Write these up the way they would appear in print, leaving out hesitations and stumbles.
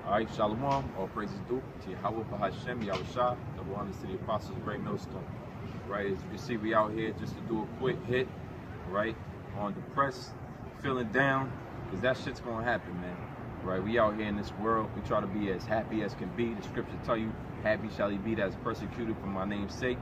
Alright, Shalom, all praises due to Yahweh Bahashem, Yahushua, the one to the apostles of Great Millstone. Right, as you can see, we out here just to do a quick hit, right, on depressed, feeling down, because that shit's gonna happen, man. Right, we out here in this world, we try to be as happy as can be. The scriptures tell you, happy shall he be that is persecuted for my name's sake.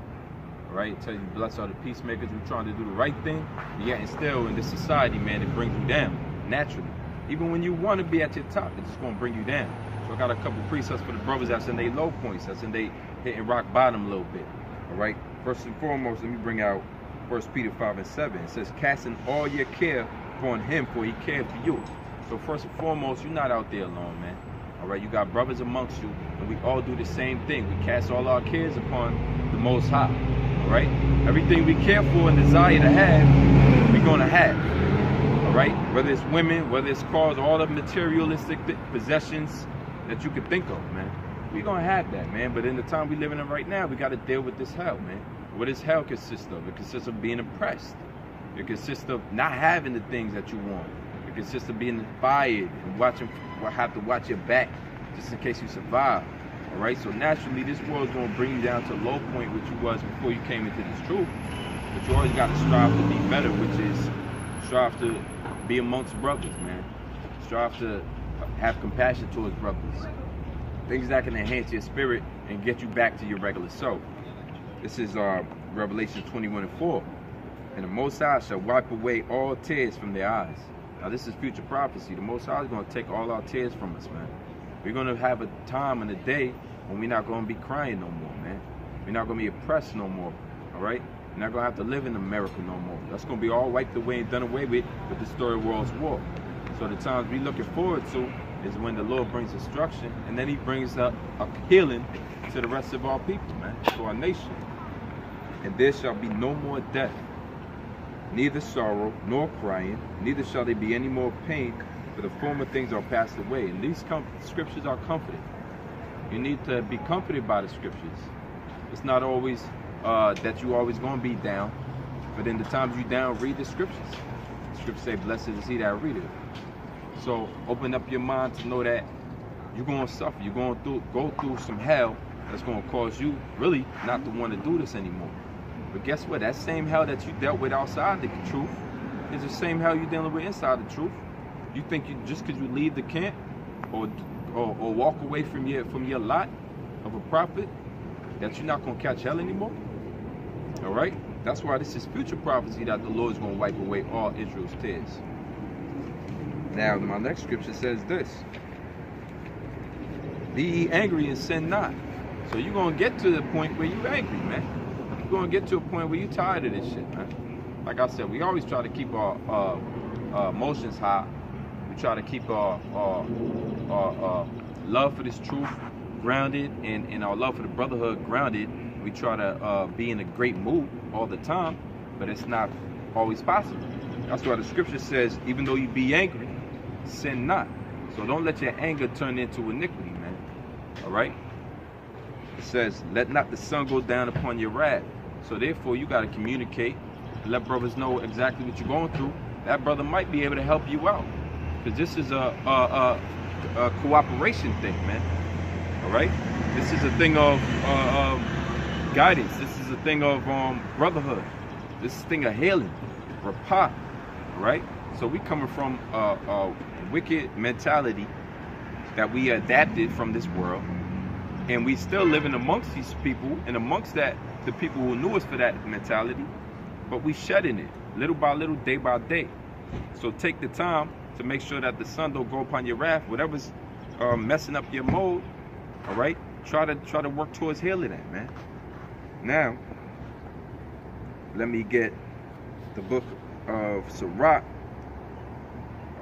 Right, it tells you, blessed are the peacemakers. We're trying to do the right thing, but yet and still in this society, man, it brings you down, naturally. Even when you want to be at your top, it's just gonna bring you down. So I got a couple precepts for the brothers that's in their low points, that's in they hitting rock bottom a little bit. All right. First and foremost, let me bring out 1 Peter 5:7. It says, casting all your care upon him, for he cared for you. So first and foremost, you're not out there alone, man. All right. You got brothers amongst you, and we all do the same thing. We cast all our cares upon the Most High. All right. Everything we care for and desire to have, we're gonna have. All right. Whether it's women, whether it's cars, all the materialistic possessions that you could think of, man. We're gonna have that, man. But in the time we living in right now, we gotta deal with this hell, man. What does hell consist of? It consists of being oppressed. It consists of not having the things that you want. It consists of being fired and have to watch your back just in case you survive. All right. So naturally, this world's gonna bring you down to a low point, which you was before you came into this truth. But you always gotta strive to be better, which is strive to be amongst brothers, man. Strive to have compassion towards brothers. Things that can enhance your spirit and get you back to your regular self. This is Revelation 21:4. And the Most High shall wipe away all tears from their eyes. Now this is future prophecy. The Most High is going to take all our tears from us, man. We're going to have a time and a day when we're not going to be crying no more, man. We're not going to be oppressed no more, all right? We're not going to have to live in America no more. That's going to be all wiped away and done away with the story of world's war. So the times we're looking forward to is when the Lord brings destruction, and then he brings a healing to the rest of our people, man, to our nation. And there shall be no more death, neither sorrow nor crying, neither shall there be any more pain, for the former things are passed away. And these scriptures are comforting. You need to be comforted by the scriptures. It's not always that you're always going to be down, but in the times you're down, read the scriptures. The scriptures say, blessed is he that readeth. So open up your mind to know that you're going to suffer. You're going to go through some hell that's going to cause you really not to want to do this anymore. But guess what? That same hell that you dealt with outside the truth is the same hell you're dealing with inside the truth. You think you just because you leave the camp or walk away from your lot of a prophet that you're not going to catch hell anymore? All right? That's why this is future prophecy that the Lord is going to wipe away all Israel's tears. Now, my next scripture says this. Be ye angry and sin not. So you're going to get to the point where you're angry, man. You're going to get to a point where you're tired of this shit, man. Like I said, we always try to keep our emotions high. We try to keep our love for this truth grounded and our love for the brotherhood grounded. We try to be in a great mood all the time, but it's not always possible. That's why the scripture says, even though you be angry, sin not. So don't let your anger turn into iniquity, man. All right? It says, let not the sun go down upon your wrath. So therefore, you got to communicate and let brothers know exactly what you're going through. That brother might be able to help you out, because this is a cooperation thing, man. All right? This is a thing of guidance. This is a thing of brotherhood. This is a thing of healing, rapah. All right? So we coming from a wicked mentality that we adapted from this world, and we still living amongst these people and amongst the people who knew us for that mentality, but we shedding it little by little, day by day. So take the time to make sure that the sun don't go upon your wrath. Whatever's messing up your mode, all right, try to work towards healing that, man. Now let me get the book of Sirach.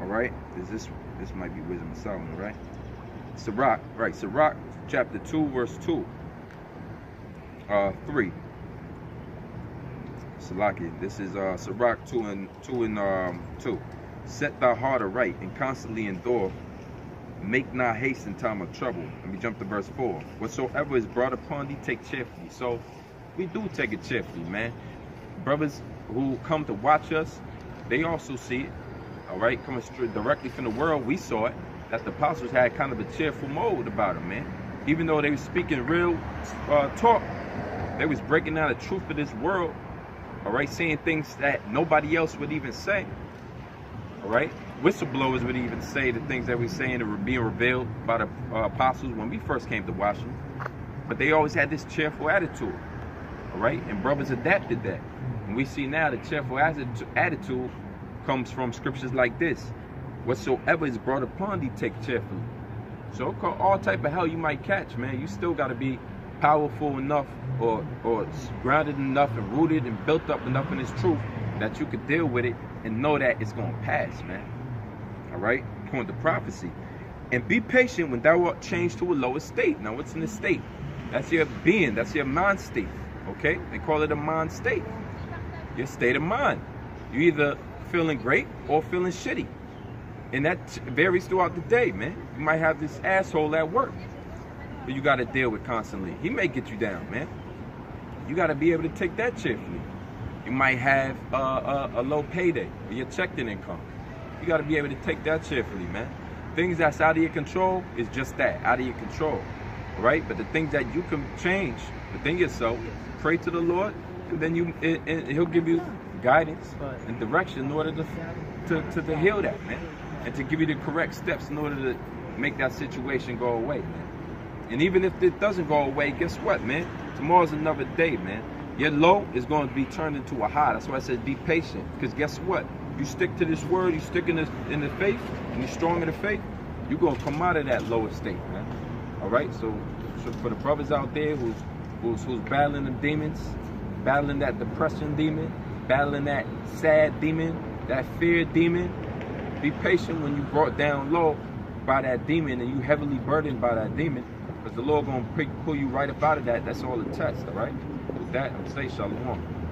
All right, this might be Wisdom of Solomon, right? Sirach, right? Sirach chapter 2, verse 2, 3. Salaki. This is Sirach 2 and 2. Set thy heart aright and constantly endure. Make not haste in time of trouble. Let me jump to verse 4. Whatsoever is brought upon thee, take cheerfully. So we do take it cheerfully, man. Brothers who come to watch us, they also see it. All right, coming straight directly from the world, we saw it. that the apostles had kind of a cheerful mode about them, man. Even though they were speaking real talk, they was breaking down the truth of this world, all right, saying things that nobody else would even say, all right. Whistleblowers would even say the things that we're saying that were being revealed by the apostles when we first came to Washington. But they always had this cheerful attitude, all right? And brothers adapted that. And we see now the cheerful attitude comes from scriptures like this. Whatsoever is brought upon thee, take cheerfully. So all type of hell you might catch, man, you still got to be powerful enough or grounded enough and rooted and built up enough in this truth that you could deal with it and know that it's going to pass, man. All right, according to prophecy. And be patient when thou art changed to a lower state. Now, what's in the state? That's your being. That's your mind state. Okay? They call it a mind state. Your state of mind. You're either feeling great or feeling shitty. And that varies throughout the day, man. You might have this asshole at work that you got to deal with constantly. He may get you down, man. You got to be able to take that cheerfully. You might have a low payday or your checked-in income. You got to be able to take that cheerfully, man. Things that's out of your control is just that, out of your control, right? But the things that you can change within yourself, pray to the Lord, and then He'll give you guidance and direction in order to heal that, man, and to give you the correct steps in order to make that situation go away, man. And even if it doesn't go away, guess what, man? Tomorrow's another day, man. Your low is going to be turned into a high. That's why I said be patient, because guess what? You stick to this word, you stick in the faith, and you're strong in the faith, you're going to come out of that lower state, man. All right? So for the brothers out there who's battling the demons, battling that depression demon, battling that sad demon, that fear demon, be patient when you brought down low by that demon and you heavily burdened by that demon, because the Lord going to pull you right up out of that. That's all it takes, all right? With that, I'm saying shalom.